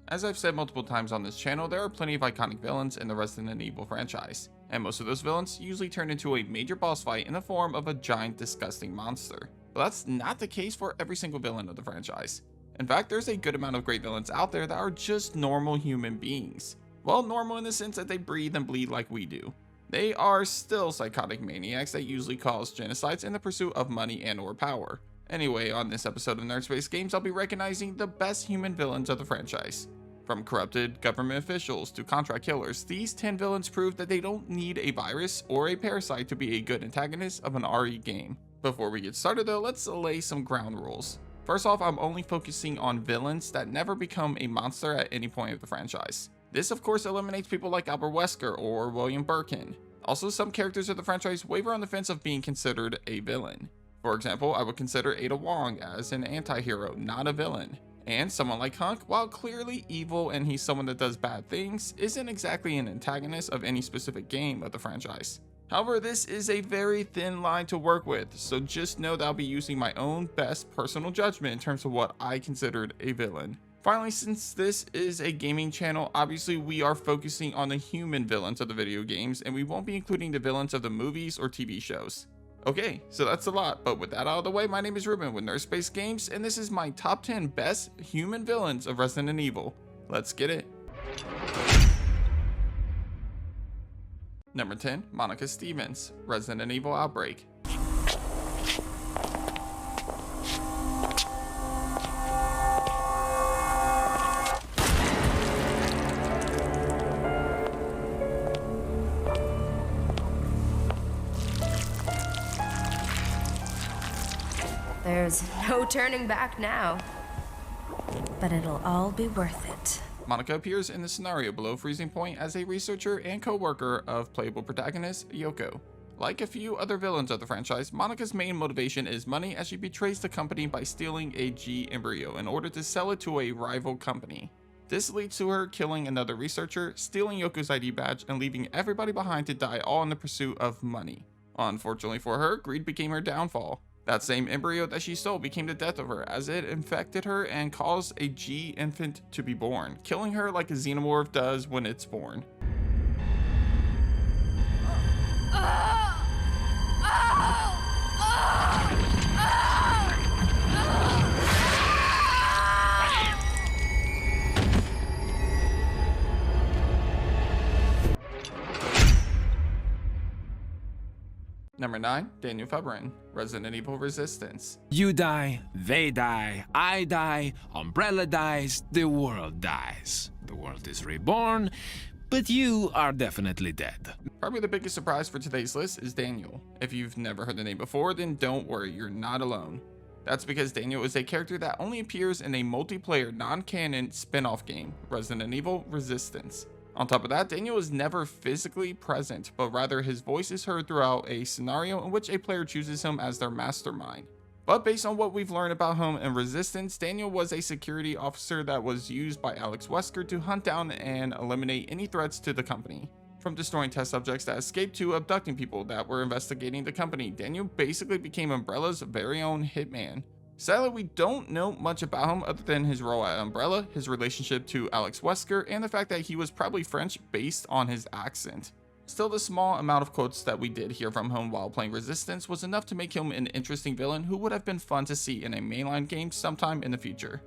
As I've said multiple times on this channel, there are plenty of iconic villains in the Resident Evil franchise, and most of those villains usually turn into a major boss fight in the form of a giant disgusting monster. But that's not the case for every single villain of the franchise. In fact, there's a good amount of great villains out there that are just normal human beings. Well, normal in the sense that they breathe and bleed like we do. They are still psychotic maniacs that usually cause genocides in the pursuit of money and or power. Anyway, on this episode of Nerdspace Games, I'll be recognizing the best human villains of the franchise. From corrupted government officials to contract killers, these 10 villains prove that they don't need a virus or a parasite to be a good antagonist of an RE game. Before we get started though, let's lay some ground rules. First off, I'm only focusing on villains that never become a monster at any point of the franchise. This of course eliminates people like Alfred Wesker or William Birkin. Also, some characters of the franchise waver on the fence of being considered a villain. For example, I would consider Ada Wong as an anti-hero, not a villain. And someone like Hunk, while clearly evil and he's someone that does bad things, isn't exactly an antagonist of any specific game of the franchise. However, this is a very thin line to work with, so just know that I'll be using my own best personal judgment in terms of what I considered a villain. Finally, since this is a gaming channel, obviously we are focusing on the human villains of the video games, and we won't be including the villains of the movies or TV shows. Okay, so that's a lot, but with that out of the way, my name is Ruben with Nerdspace Games, and this is my top 10 best human villains of Resident Evil. Let's get it. Number 10, Monica Stevens, Resident Evil Outbreak. There's no turning back now, but it'll all be worth it. Monica appears in the scenario below freezing point as a researcher and co-worker of playable protagonist Yoko. Like a few other villains of the franchise, Monica's main motivation is money as she betrays the company by stealing a G embryo in order to sell it to a rival company. This leads to her killing another researcher, stealing Yoko's ID badge, and leaving everybody behind to die, all in the pursuit of money. Unfortunately for her, greed became her downfall. That same embryo that she stole became the death of her, as it infected her and caused a G infant to be born, killing her like a xenomorph does when it's born. Number 9, Daniel Fabron, Resident Evil Resistance. You die, they die, I die, Umbrella dies, the world dies. The world is reborn, but you are definitely dead. Probably the biggest surprise for today's list is Daniel. If you've never heard the name before, then don't worry, you're not alone. That's because Daniel is a character that only appears in a multiplayer non-canon spin-off game, Resident Evil Resistance. On top of that, Daniel is never physically present, but rather his voice is heard throughout a scenario in which a player chooses him as their mastermind. But based on what we've learned about him in Resistance, Daniel was a security officer that was used by Alex Wesker to hunt down and eliminate any threats to the company. From destroying test subjects that escaped to abducting people that were investigating the company, Daniel basically became Umbrella's very own hitman. Sadly, we don't know much about him other than his role at Umbrella, his relationship to Alex Wesker, and the fact that he was probably French based on his accent. Still, the small amount of quotes that we did hear from him while playing Resistance was enough to make him an interesting villain who would have been fun to see in a mainline game sometime in the future.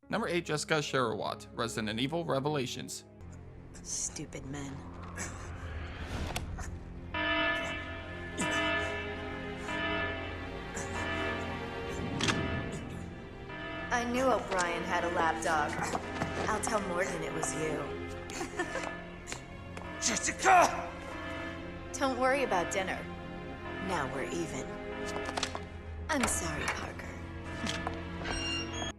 Number 8, Jessica Sherawat, Resident Evil Revelations. Stupid men. I knew O'Brien had a lapdog. I'll tell Morgan it was you. Jessica! Don't worry about dinner. Now we're even. I'm sorry, Parker.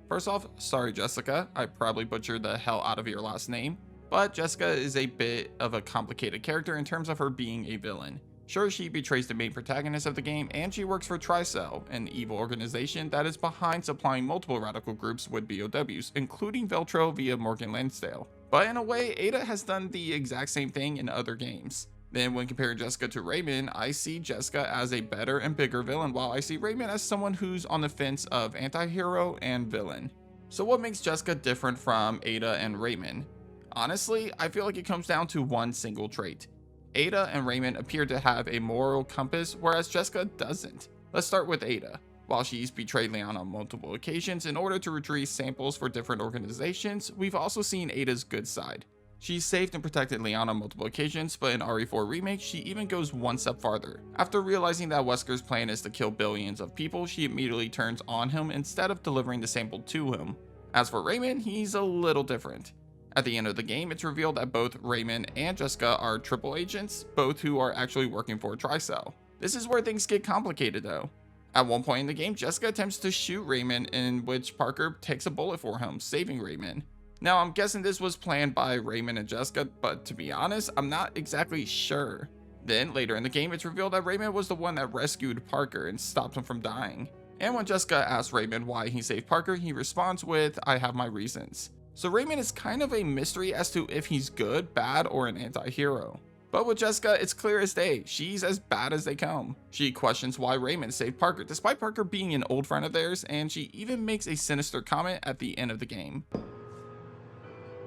First off, sorry Jessica, I probably butchered the hell out of your last name, but Jessica is a bit of a complicated character in terms of her being a villain. Sure, she betrays the main protagonist of the game, and she works for Tricell, an evil organization that is behind supplying multiple radical groups with BOWs, including Veltro via Morgan Lansdale. But in a way, Ada has done the exact same thing in other games. Then when comparing Jessica to Raymond, I see Jessica as a better and bigger villain, while I see Raymond as someone who's on the fence of anti-hero and villain. So what makes Jessica different from Ada and Raymond? Honestly, I feel like it comes down to one single trait. Ada and Raymond appear to have a moral compass, whereas Jessica doesn't. Let's start with Ada. While she's betrayed Leon on multiple occasions in order to retrieve samples for different organizations, we've also seen Ada's good side. She's saved and protected Leon on multiple occasions, but in RE4 Remake, she even goes one step farther. After realizing that Wesker's plan is to kill billions of people, she immediately turns on him instead of delivering the sample to him. As for Raymond, he's a little different. At the end of the game, it's revealed that both Raymond and Jessica are triple agents, both who are actually working for Tricell. This is where things get complicated though. At one point in the game, Jessica attempts to shoot Raymond, in which Parker takes a bullet for him, saving Raymond. Now, I'm guessing this was planned by Raymond and Jessica, but to be honest, I'm not exactly sure. Then, later in the game, it's revealed that Raymond was the one that rescued Parker and stopped him from dying. And when Jessica asks Raymond why he saved Parker, he responds with, "I have my reasons." So Raymond is kind of a mystery as to if he's good, bad, or an anti-hero. But with Jessica, it's clear as day, she's as bad as they come. She questions why Raymond saved Parker, despite Parker being an old friend of theirs, and she even makes a sinister comment at the end of the game.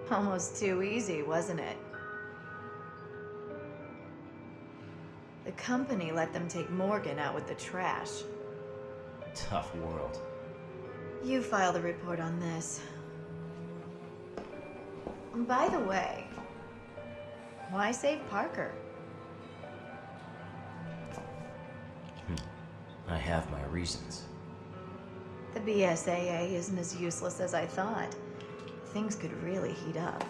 Almost too easy, wasn't it? The company let them take Morgan out with the trash. Tough world. You filed a report on this. By the way, why save Parker? I have my reasons. The BSAA isn't as useless as I thought. Things could really heat up.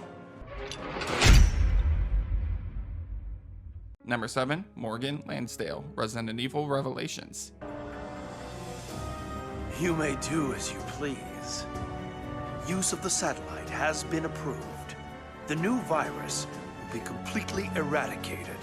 Number 7, Morgan Lansdale, Resident Evil Revelations. You may do as you please. Use of the satellite has been approved. The new virus will be completely eradicated.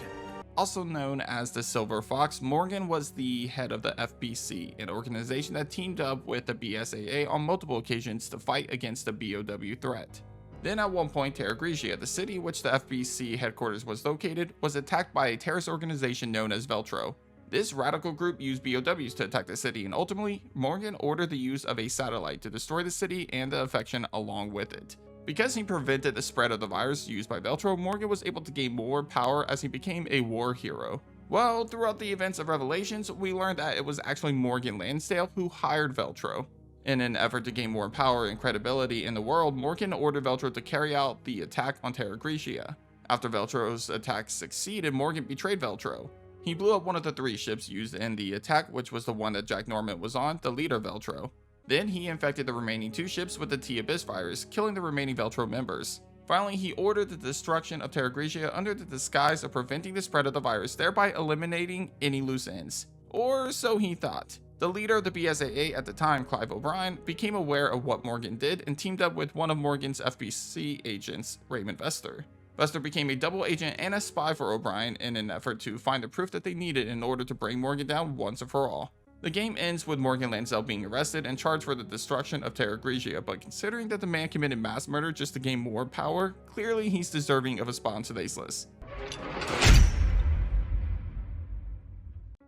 Also known as the Silver Fox, Morgan was the head of the FBC, an organization that teamed up with the BSAA on multiple occasions to fight against the BOW threat. Then at one point, Terra Grigia, the city in which the FBC headquarters was located, was attacked by a terrorist organization known as Veltro. This radical group used BOWs to attack the city, and ultimately, Morgan ordered the use of a satellite to destroy the city and the infection along with it. Because he prevented the spread of the virus used by Veltro, Morgan was able to gain more power as he became a war hero. Well, throughout the events of Revelations, we learned that it was actually Morgan Lansdale who hired Veltro. In an effort to gain more power and credibility in the world, Morgan ordered Veltro to carry out the attack on Terra Grigia. After Veltro's attack succeeded, Morgan betrayed Veltro. He blew up one of the 3 ships used in the attack, which was the one that Jack Norman was on, the leader of Veltro. Then he infected the remaining 2 ships with the T-Abyss virus, killing the remaining Veltro members. Finally, he ordered the destruction of Terra Grigia under the disguise of preventing the spread of the virus, thereby eliminating any loose ends. Or so he thought. The leader of the BSAA at the time, Clive O'Brien, became aware of what Morgan did and teamed up with one of Morgan's FBC agents, Raymond Wesker. Wesker became a double agent and a spy for O'Brien in an effort to find the proof that they needed in order to bring Morgan down once and for all. The game ends with Morgan Lansdale being arrested and charged for the destruction of Terra Grigia, but considering that the man committed mass murder just to gain more power, clearly he's deserving of a spot on today's list.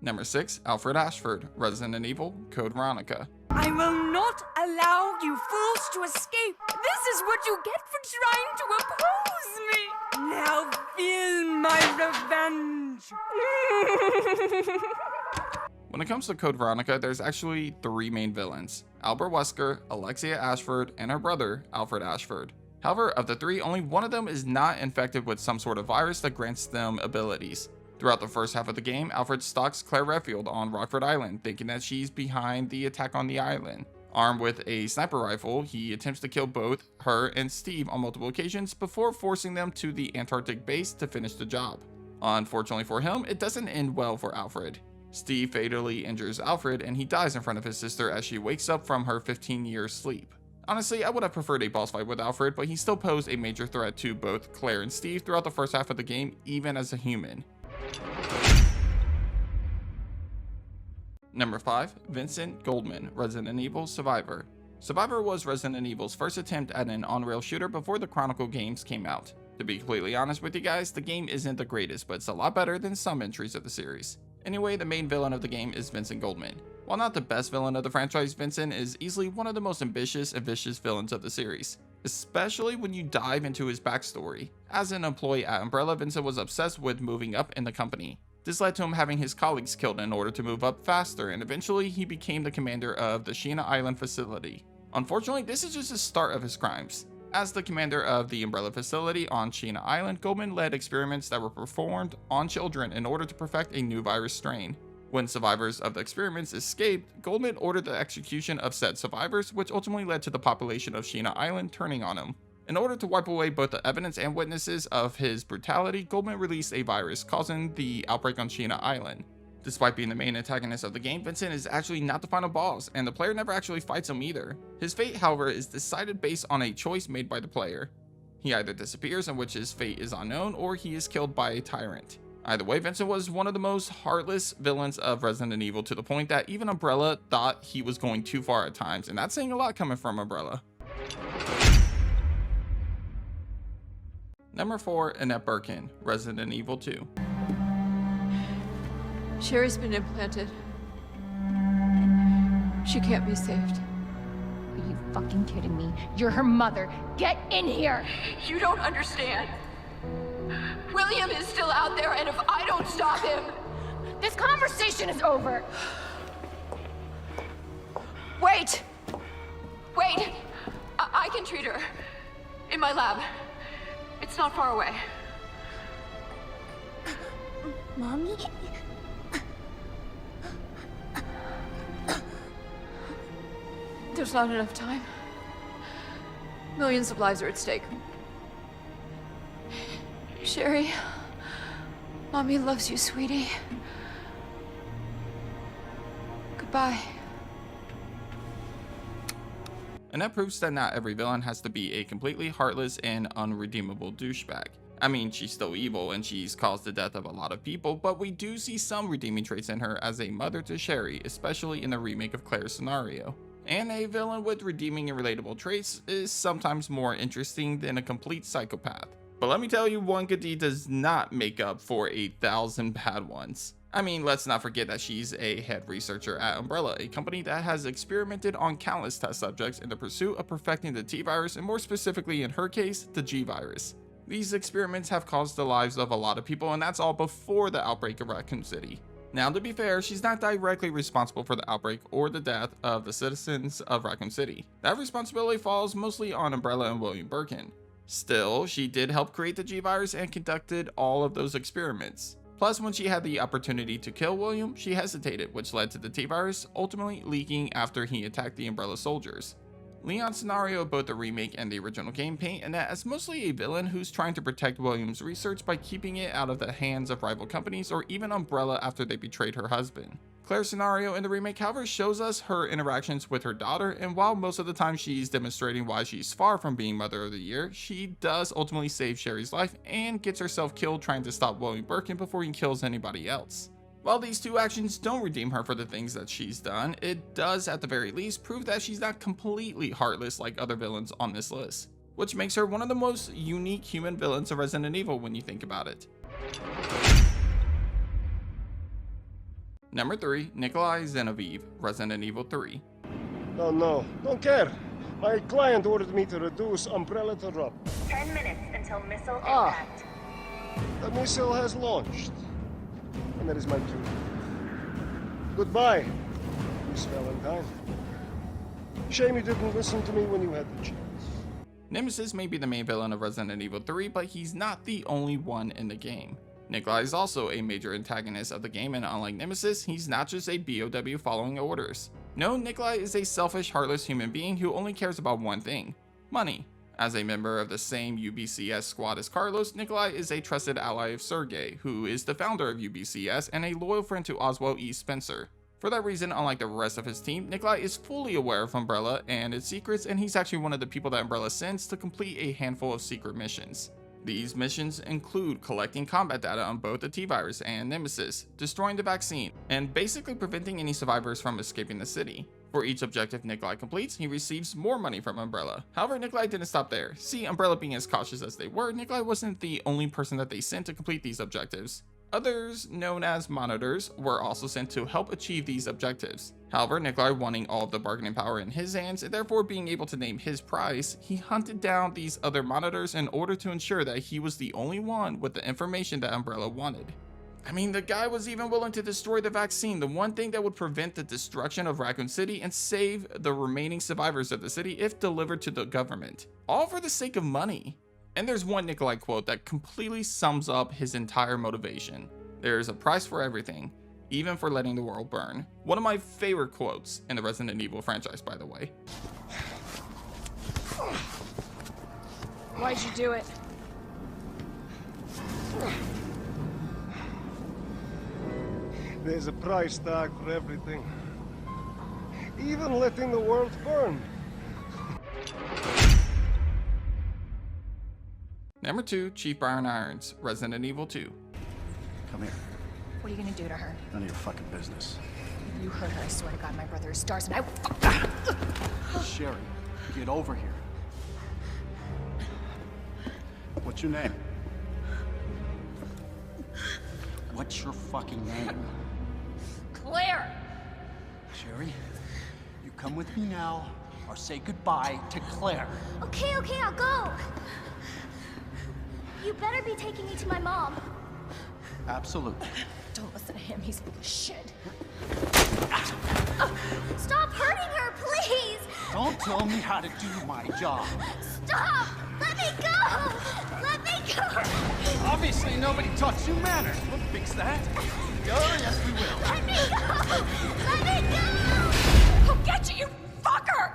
Number 6, Alfred Ashford, Resident Evil Code Veronica. I will not allow you fools to escape. This is what you get for trying to oppose me. Now feel my revenge. When it comes to Code Veronica, there's actually 3 main villains: Albert Wesker, Alexia Ashford, and her brother, Alfred Ashford. However, of the 3, only one of them is not infected with some sort of virus that grants them abilities. Throughout the first half of the game, Alfred stalks Claire Redfield on Rockford Island, thinking that she's behind the attack on the island. Armed with a sniper rifle, he attempts to kill both her and Steve on multiple occasions before forcing them to the Antarctic base to finish the job. Unfortunately for him, it doesn't end well for Alfred. Steve fatally injures Alfred and he dies in front of his sister as she wakes up from her 15-year sleep. Honestly, I would have preferred a boss fight with Alfred, but he still posed a major threat to both Claire and Steve throughout the first half of the game, even as a human. Number 5, Vincent Goldman, Resident Evil Survivor. Survivor was Resident Evil's first attempt at an on-rail shooter before the Chronicle games came out. To be completely honest with you guys, the game isn't the greatest, but it's a lot better than some entries of the series. Anyway, the main villain of the game is Vincent Goldman. While not the best villain of the franchise, Vincent is easily one of the most ambitious and vicious villains of the series, especially when you dive into his backstory. As an employee at Umbrella, Vincent was obsessed with moving up in the company. This led to him having his colleagues killed in order to move up faster, and eventually he became the commander of the Sheena Island facility. Unfortunately, this is just the start of his crimes. As the commander of the Umbrella facility on Sheena Island, Goldman led experiments that were performed on children in order to perfect a new virus strain. When survivors of the experiments escaped, Goldman ordered the execution of said survivors, which ultimately led to the population of Sheena Island turning on him. In order to wipe away both the evidence and witnesses of his brutality, Goldman released a virus, causing the outbreak on Sheena Island. Despite being the main antagonist of the game, Vincent is actually not the final boss, and the player never actually fights him either. His fate, however, is decided based on a choice made by the player. He either disappears, in which his fate is unknown, or he is killed by a tyrant. Either way, Vincent was one of the most heartless villains of Resident Evil, to the point that even Umbrella thought he was going too far at times, and that's saying a lot coming from Umbrella. Number 4, Annette Birkin, Resident Evil 2. Sherry's been implanted. She can't be saved. Are you fucking kidding me? You're her mother. Get in here! You don't understand. William is still out there, and if I don't stop him... This conversation is over! Wait! Wait! I can treat her. In my lab. It's not far away. Mommy? There's not enough time. Millions of lives are at stake. Sherry, Mommy loves you, sweetie. Goodbye. Annette proves that not every villain has to be a completely heartless and unredeemable douchebag. I mean, she's still evil and she's caused the death of a lot of people, but we do see some redeeming traits in her as a mother to Sherry, especially in the remake of Claire's scenario. And a villain with redeeming and relatable traits is sometimes more interesting than a complete psychopath. But let me tell you, one good deed does not make up for 1,000 bad ones. I mean, let's not forget that she's a head researcher at Umbrella, a company that has experimented on countless test subjects in the pursuit of perfecting the T-virus, and more specifically in her case, the G-virus. These experiments have caused the lives of a lot of people, and that's all before the outbreak of Raccoon City. Now, to be fair, she's not directly responsible for the outbreak or the death of the citizens of Raccoon City. That responsibility falls mostly on Umbrella and William Birkin. Still, she did help create the G-virus and conducted all of those experiments. Plus, when she had the opportunity to kill William, she hesitated, which led to the T-virus ultimately leaking after he attacked the Umbrella soldiers. Leon's scenario of both the remake and the original game paint Annette as mostly a villain who's trying to protect William's research by keeping it out of the hands of rival companies or even Umbrella after they betrayed her husband. Claire's scenario in the remake, however, shows us her interactions with her daughter, and while most of the time she's demonstrating why she's far from being Mother of the Year, she does ultimately save Sherry's life and gets herself killed trying to stop William Birkin before he kills anybody else. While these two actions don't redeem her for the things that she's done, it does at the very least prove that she's not completely heartless like other villains on this list, which makes her one of the most unique human villains of Resident Evil when you think about it. Number 3, Nikolai Zinoviev, Resident Evil 3. Oh no, don't care. My client ordered me to reduce Umbrella to rubble. 10 minutes until missile impact. The missile has launched. And that is my cue. Goodbye, Miss Valentine. Shame you didn't listen to me when you had the chance. Nemesis may be the main villain of Resident Evil 3, but he's not the only one in the game. Nikolai is also a major antagonist of the game, and unlike Nemesis, he's not just a BOW following orders. No, Nikolai is a selfish, heartless human being who only cares about one thing: money. As a member of the same UBCS squad as Carlos, Nikolai is a trusted ally of Sergei, who is the founder of UBCS and a loyal friend to Oswald E. Spencer. For that reason, unlike the rest of his team, Nikolai is fully aware of Umbrella and its secrets, and he's actually one of the people that Umbrella sends to complete a handful of secret missions. These missions include collecting combat data on both the T-Virus and Nemesis, destroying the vaccine, and basically preventing any survivors from escaping the city. For each objective Nikolai completes, he receives more money from Umbrella. However, Nikolai didn't stop there. See, Umbrella being as cautious as they were, Nikolai wasn't the only person that they sent to complete these objectives. Others, known as monitors, were also sent to help achieve these objectives. However, Nikolai wanting all of the bargaining power in his hands and therefore being able to name his price, he hunted down these other monitors in order to ensure that he was the only one with the information that Umbrella wanted. I mean, the guy was even willing to destroy the vaccine, the one thing that would prevent the destruction of Raccoon City and save the remaining survivors of the city if delivered to the government, all for the sake of money. And there's one Nikolai quote that completely sums up his entire motivation. There's a price for everything, even for letting the world burn. One of my favorite quotes in the Resident Evil franchise, by the way. Why'd you do it? There's a price tag for everything. Even letting the world burn. Number 2, Chief Brian Irons, Resident Evil 2. Come here. What are you gonna do to her? None of your fucking business. If you hurt her, I swear to God, my brother is stars, and I will Sherry, get over here. What's your name? What's your fucking name? Claire! Sherry, you come with me now, or say goodbye to Claire. Okay, I'll go. You better be taking me to my mom. Absolutely. Don't listen to him, he's full of shit. Stop hurting her, please! Don't tell me how to do my job. Stop! Let me go! Let me go! Obviously, nobody taught you manners. We'll fix that. Oh, yes, we will. Let me go! Let me go! I'll get you, you fucker!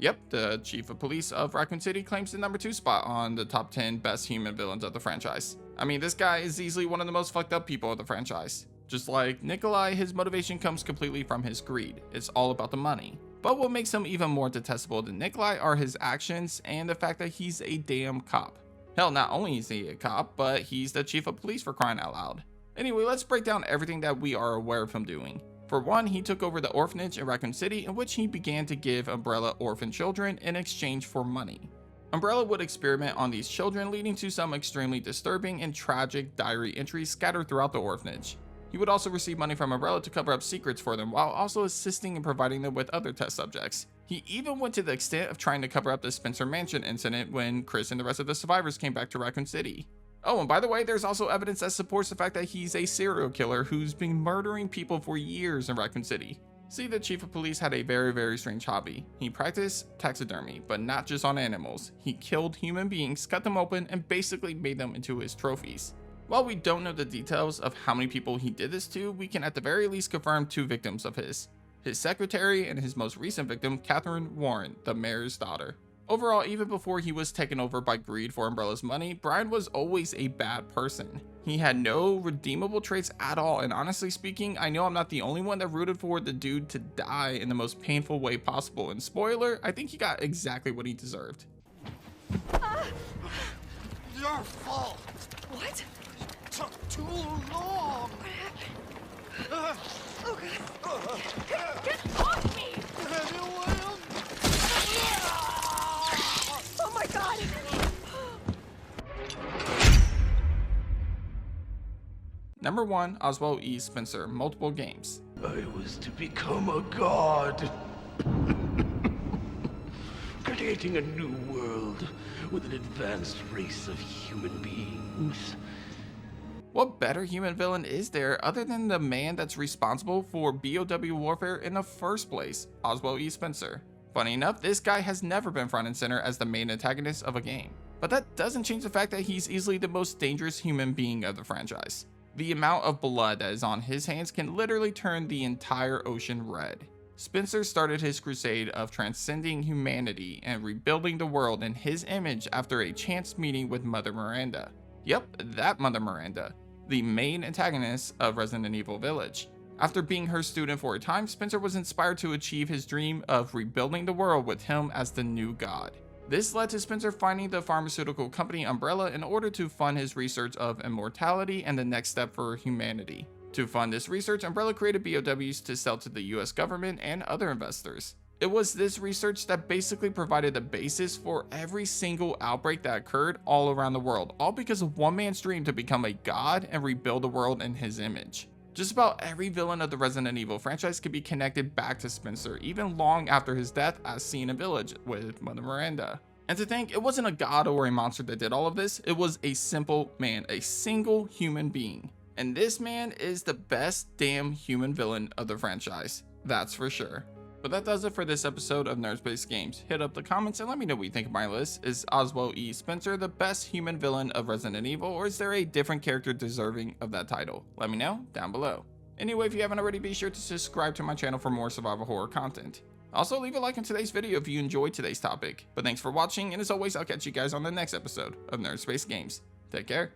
Yep, the Chief of Police of Raccoon City claims the number 2 spot on the top 10 best human villains of the franchise. I mean, this guy is easily one of the most fucked up people of the franchise. Just like Nikolai, his motivation comes completely from his greed. It's all about the money. But what makes him even more detestable than Nikolai are his actions and the fact that he's a damn cop. Hell, not only is he a cop, but he's the Chief of Police, for crying out loud. Anyway, let's break down everything that we are aware of him doing. For one, he took over the orphanage in Raccoon City, in which he began to give Umbrella orphan children in exchange for money. Umbrella would experiment on these children, leading to some extremely disturbing and tragic diary entries scattered throughout the orphanage. He would also receive money from Umbrella to cover up secrets for them, while also assisting in providing them with other test subjects. He even went to the extent of trying to cover up the Spencer Mansion incident when Chris and the rest of the survivors came back to Raccoon City. Oh, and by the way, there's also evidence that supports the fact that he's a serial killer who's been murdering people for years in Raccoon City. See, the Chief of Police had a very strange hobby. He practiced taxidermy, but not just on animals. He killed human beings, cut them open, and basically made them into his trophies. While we don't know the details of how many people he did this to, we can at the very least confirm 2 victims of his secretary and his most recent victim, Catherine Warren, the mayor's daughter. Overall, even before he was taken over by greed for Umbrella's money, Brian was always a bad person. He had no redeemable traits at all, and honestly speaking, I know I'm not the only one that rooted for the dude to die in the most painful way possible, and spoiler, I think he got exactly what he deserved. Your fault. What? It took too long. What happened? Get off me! Oh my God! Number 1, Oswald E. Spencer, multiple games. I was to become a god. Creating a new world with an advanced race of human beings. What better human villain is there other than the man that's responsible for BOW warfare in the first place, Oswald E. Spencer? Funny enough, this guy has never been front and center as the main antagonist of a game. But that doesn't change the fact that he's easily the most dangerous human being of the franchise. The amount of blood that is on his hands can literally turn the entire ocean red. Spencer started his crusade of transcending humanity and rebuilding the world in his image after a chance meeting with Mother Miranda. Yep, that Mother Miranda, the main antagonist of Resident Evil Village. After being her student for a time, Spencer was inspired to achieve his dream of rebuilding the world with him as the new god. This led to Spencer finding the pharmaceutical company Umbrella in order to fund his research of immortality and the next step for humanity. To fund this research, Umbrella created BOWs to sell to the US government and other investors. It was this research that basically provided the basis for every single outbreak that occurred all around the world, all because of one man's dream to become a god and rebuild the world in his image. Just about every villain of the Resident Evil franchise could be connected back to Spencer, even long after his death, as seen in Village with Mother Miranda. And to think, it wasn't a god or a monster that did all of this, it was a simple man, a single human being. And this man is the best damn human villain of the franchise, that's for sure. But that does it for this episode of Nerd Space Games. Hit up the comments and let me know what you think of my list. Is Oswald E. Spencer the best human villain of Resident Evil, or is there a different character deserving of that title? Let me know down below. Anyway, if you haven't already, be sure to subscribe to my channel for more survival horror content. Also, leave a like on today's video if you enjoyed today's topic. But thanks for watching, and as always, I'll catch you guys on the next episode of Nerd Space Games. Take care.